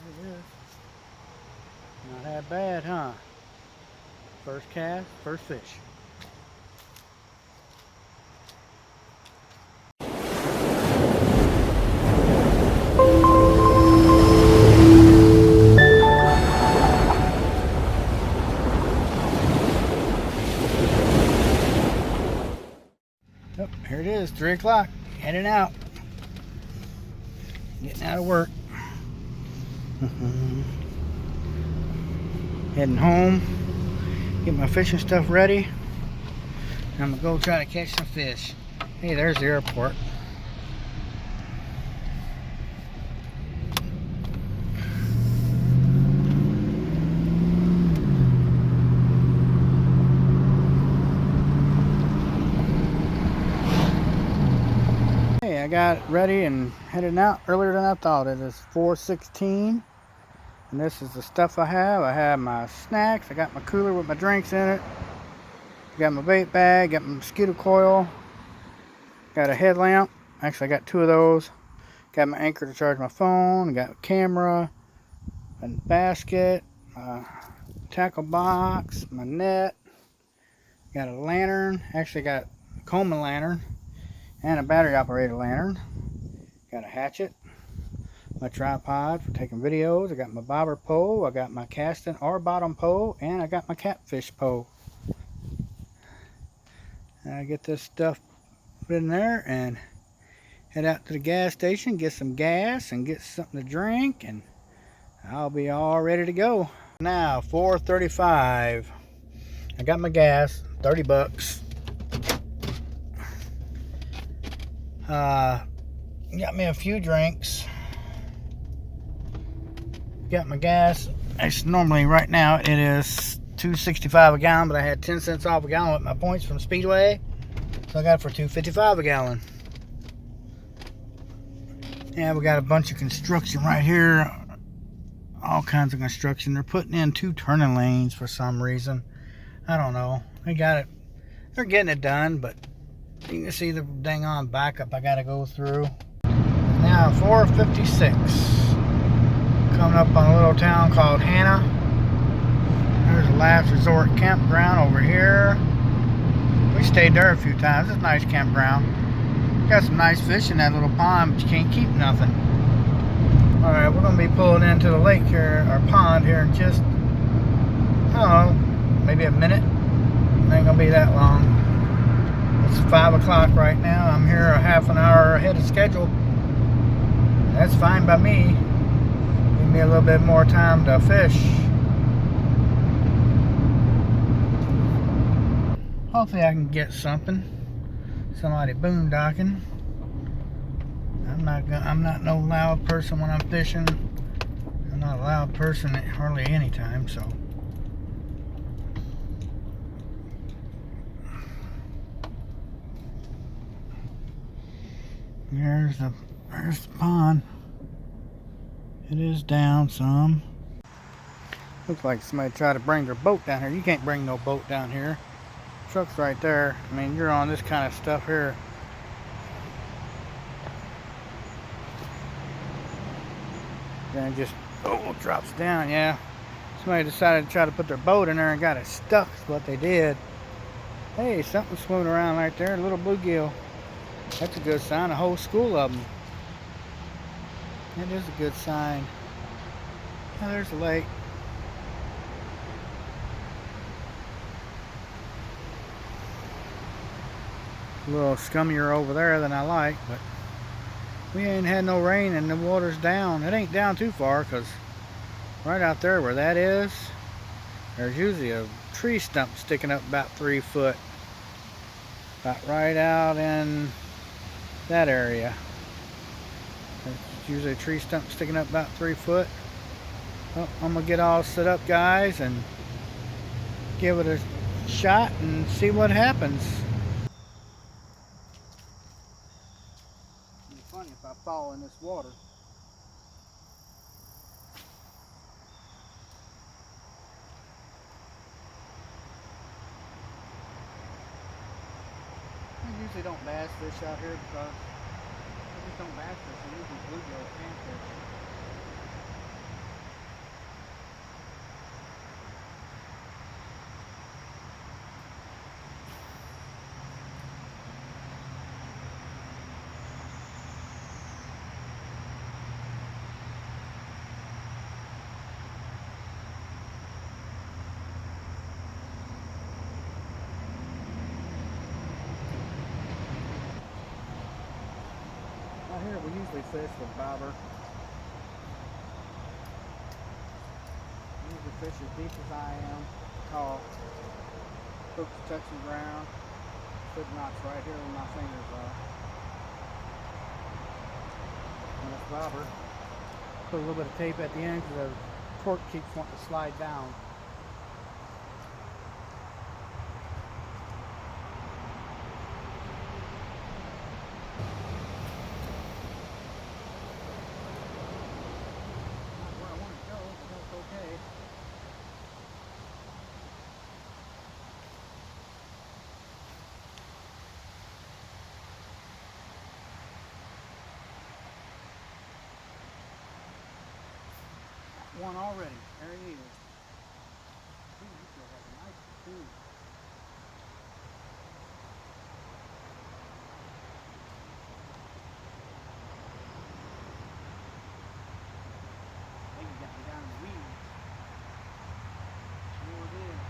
It is. Not that bad, huh? First cast, first fish. Oh, here it is, 3 o'clock. Heading out. Getting out of work. Heading home. Get my fishing stuff ready. I'm gonna go try to catch some fish. Hey, there's the airport. Hey, I got it ready and heading out earlier than I thought. It is 4:16, and this is the stuff I have. I have my snacks. I got my cooler with my drinks in it. Got my bait bag. Got my mosquito coil. Got a headlamp. Actually, I got 2 of those. Got my anchor to charge my phone. Got a camera, a basket, a tackle box, my net. Got a lantern. Actually, got a Coleman lantern and a battery operated lantern. Got a hatchet, my tripod for taking videos. I got my bobber pole. I got my casting or bottom pole, and I got my catfish pole. And I get this stuff put in there and head out to the gas station, get some gas and get something to drink, and I'll be all ready to go. Now 4:35. I got my gas, 30 bucks. Got me a few drinks. Got my gas. It's normally right now it is $2.65 a gallon, but I had 10 cents off a gallon with my points from Speedway, so I got it for $2.55 a gallon. And we got a bunch of construction right here. All kinds of construction. They're putting in 2 turning lanes for some reason. I don't know. They got it. They're getting it done, but you can see the dang on backup I gotta go through. Now 4:56. Coming up on a little town called Hannah. There's a last resort campground over here. We stayed there a few times. It's a nice campground. Got some nice fish in that little pond, but you can't keep nothing. Alright, we're going to be pulling into the lake here, or pond here in just, I don't know, maybe a minute. It ain't going to be that long. It's 5 o'clock right now. I'm here a half an hour ahead of schedule. That's fine by me. Give me a little bit more time to fish. Hopefully I can get something. Somebody boondocking. I'm not no loud person when I'm fishing. I'm not a loud person at hardly any time, so. There's the pond. It is down some. Looks like somebody tried to bring their boat down here. You can't bring no boat down here. Truck's right there. I mean, you're on this kind of stuff here. Then it just drops down. Yeah, somebody decided to try to put their boat in there and got it stuck. Is what they did. Hey, something's swimming around right there. A little bluegill. That's a good sign. A whole school of them. That is a good sign. Now there's the lake. A little scummier over there than I like, but we ain't had no rain and the water's down. It ain't down too far, because right out there where that is, there's usually a tree stump sticking up about 3 foot. About right out in that area. There's usually a tree stump sticking up about 3 foot. Well, I'm going to get all set up, guys, and give it a shot and see what happens. It'd be funny if I fall in this water. I usually don't bass fish out here because I just don't bass fish. I usually bluegill and catfish. We usually fish with bobber. Usually fish as deep as I am, tall. Hooks touching ground. Foot knots right here where my fingers are. And this bobber. Put a little bit of tape at the end because the cork keeps wanting to slide down. Not where I want to go, but that's okay. One already. There he is. Ooh, he feels like a nice one too. I think he got me down in the weeds. There it is.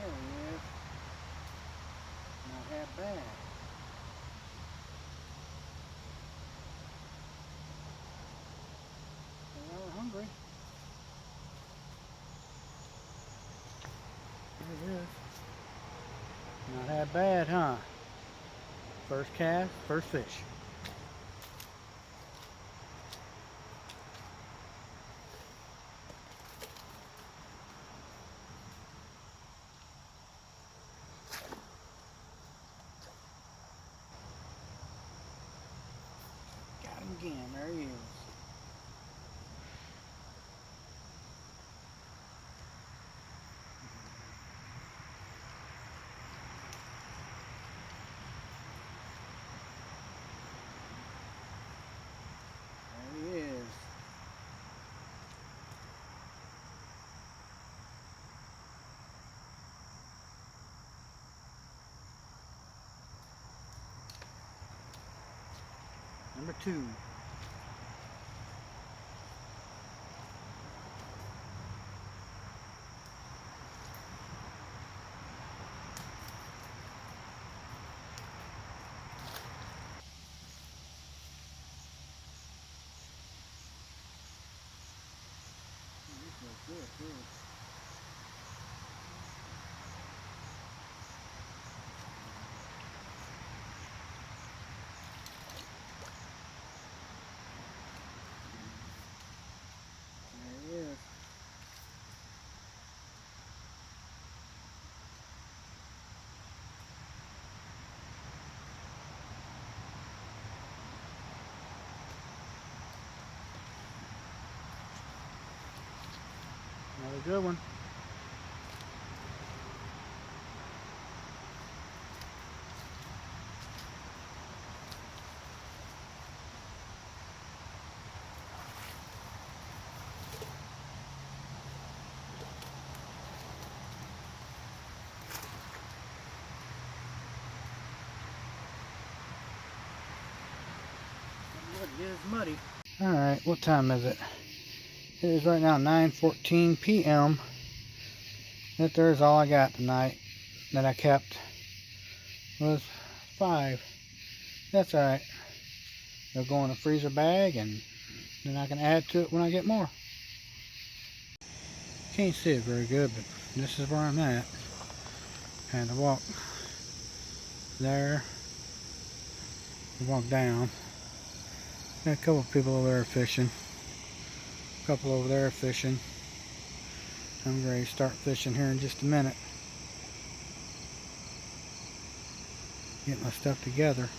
There he is. Not that bad. They are hungry. There he is. Not that bad, huh? First cast, first fish. Got him again. There he is. There he is. Number 2. This looks good too. There he is. Another good one. Look, it is muddy. Alright, what time is it? It is right now 9:14 p.m. That there's all I got tonight that I kept was 5. That's alright. They'll go in a freezer bag and then I can add to it when I get more. Can't see it very good, but this is where I'm at. Had to walk there, walk down. Got a couple people over there fishing. A couple over there fishing. I'm ready to start fishing here in just a minute. Get my stuff together.